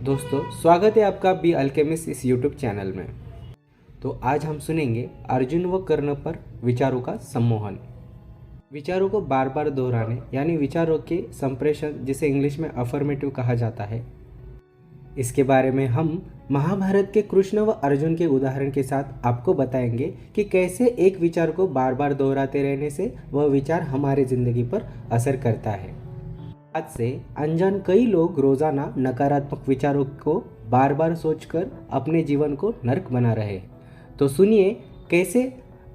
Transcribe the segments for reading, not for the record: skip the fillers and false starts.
दोस्तों, स्वागत है आपका बी अल्केमिस्ट इस यूट्यूब चैनल में। तो आज हम सुनेंगे अर्जुन व कर्ण पर विचारों का सम्मोहन। विचारों को बार बार दोहराने यानी विचारों के संप्रेषण, जिसे इंग्लिश में अफर्मेटिव कहा जाता है, इसके बारे में हम महाभारत के कृष्ण व अर्जुन के उदाहरण के साथ आपको बताएंगे कि कैसे एक विचार को बार बार दोहराते रहने से वह विचार हमारे जिंदगी पर असर करता है। आज से अनजान कई लोग रोजाना नकारात्मक विचारों को बार बार सोचकर अपने जीवन को नर्क बना रहे हैं। तो सुनिए कैसे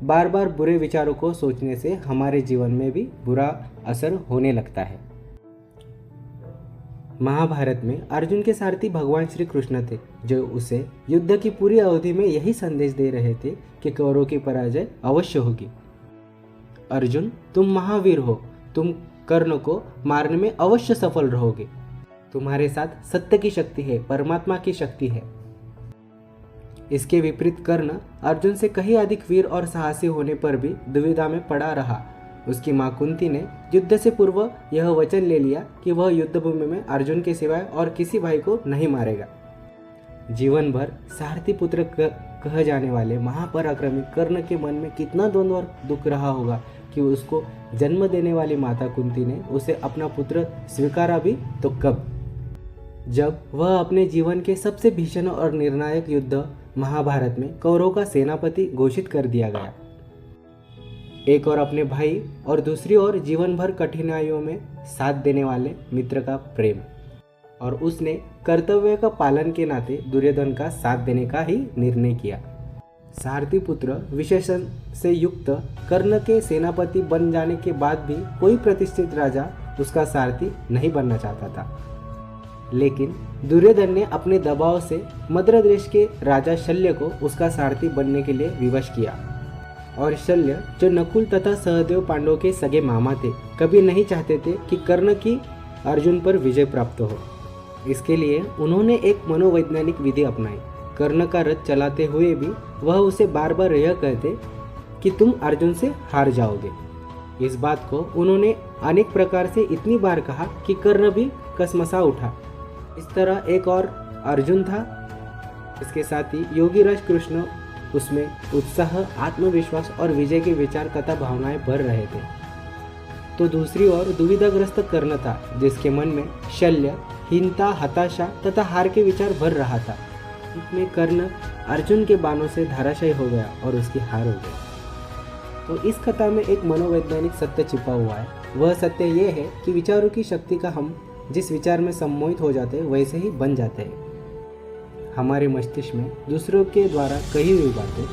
बार बार बुरे विचारों को सोचने से हमारे जीवन में भी बुरा असर होने लगता है। महाभारत में अर्जुन के सारथी भगवान श्री कृष्ण थे, जो उसे युद्ध की पूरी अवधि में यही संदेश दे रहे थे कि कौरवों की पराजय अवश्य होगी। अर्जुन, तुम महावीर हो, तुम कर्ण को मारने में अवश्य सफल रहोगे। तुम्हारे साथ सत्य की शक्ति है, परमात्मा की शक्ति है। इसके विपरीत कर्ण अर्जुन से कहीं अधिक वीर और साहसी होने पर भी दुविधा में पड़ा रहा। उसकी मां कुंती ने युद्ध से पूर्व यह वचन ले लिया कि वह युद्ध भूमि में अर्जुन के सिवाय और किसी भाई को नहीं मारेगा। जीवन भर सारथी पुत्र कह जाने वाले महापराक्रमी कर्ण के मन में कितना द्वंद्व और दुख रहा होगा कि उसको जन्म देने वाली माता कुंती ने उसे अपना पुत्र स्वीकारा भी तो कब, जब वह अपने जीवन के सबसे भीषण और निर्णायक युद्ध महाभारत में कौरवों का सेनापति घोषित कर दिया गया। एक और अपने भाई और दूसरी ओर जीवन भर कठिनाइयों में साथ देने वाले मित्र का प्रेम, और उसने कर्तव्य का पालन के नाते दुर्योधन का साथ देने का ही निर्णय किया। सारथी पुत्र विशेषण से युक्त कर्ण के सेनापति बन जाने के बाद भी कोई प्रतिष्ठित राजा उसका सारथी नहीं बनना चाहता था, लेकिन दुर्योधन ने अपने दबाव से मद्र देश के राजा शल्य को उसका सारथी बनने के लिए विवश किया। और शल्य, जो नकुल तथा सहदेव पांडवों के सगे मामा थे, कभी नहीं चाहते थे कि कर्ण की अर्जुन पर विजय प्राप्त हो। इसके लिए उन्होंने एक मनोवैज्ञानिक विधि अपनाई। कर्ण का रथ चलाते हुए भी वह उसे बार बार यह कहते कि तुम अर्जुन से हार जाओगे। इस बात को उन्होंने अनेक प्रकार से इतनी बार कहा कि कर्ण भी कसमसा उठा। इस तरह एक और अर्जुन था, इसके साथ ही योगीराज कृष्ण, उसमें उत्साह, आत्मविश्वास और विजय के विचार तथा भावनाएं भर रहे थे। तो दूसरी ओर दुविधाग्रस्त कर्ण था, जिसके मन में शल्य, हीनता, हताशा तथा हार के विचार भर रहा था। में कर्ण अर्जुन के बाणों से धराशायी हो गया और उसकी हार हो गई। तो इस कथा में एक मनोवैज्ञानिक सत्य छिपा हुआ है। वह सत्य यह है कि विचारों की शक्ति का हम जिस विचार में सम्मोहित हो जाते हैं वैसे ही बन जाते हैं। हमारे मस्तिष्क में दूसरों के द्वारा कही हुई बातें,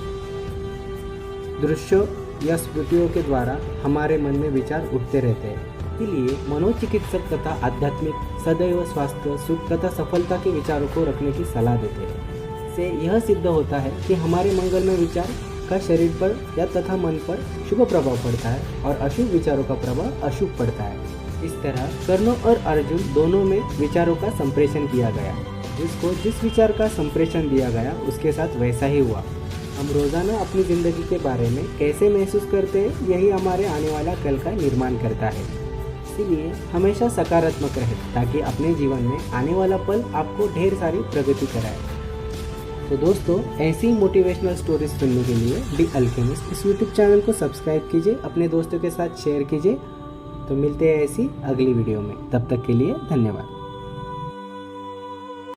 दृश्यों या स्मृतियों के द्वारा हमारे मन में विचार उठते रहते हैं। इसलिए मनोचिकित्सक तथा आध्यात्मिक सदैव स्वास्थ्य, सुख तथा सफलता के विचारों को रखने की सलाह देते हैं। से यह सिद्ध होता है कि हमारे मंगलमय विचार का शरीर पर या तथा मन पर शुभ प्रभाव पड़ता है और अशुभ विचारों का प्रभाव अशुभ पड़ता है। इस तरह कर्ण और अर्जुन दोनों में विचारों का संप्रेषण किया गया। जिसको जिस विचार का संप्रेषण दिया गया उसके साथ वैसा ही हुआ। हम रोजाना अपनी जिंदगी के बारे में कैसे महसूस करते हैं, यही हमारे आने वाला कल का निर्माण करता है। इसीलिए हमेशा सकारात्मक रहे ताकि अपने जीवन में आने वाला पल आपको ढेर सारी प्रगति कराए। तो दोस्तों, ऐसी मोटिवेशनल स्टोरीज सुनने के लिए बी अल्केमिस्ट इस यूट्यूब चैनल को सब्सक्राइब कीजिए, अपने दोस्तों के साथ शेयर कीजिए। तो मिलते हैं ऐसी अगली वीडियो में, तब तक के लिए धन्यवाद।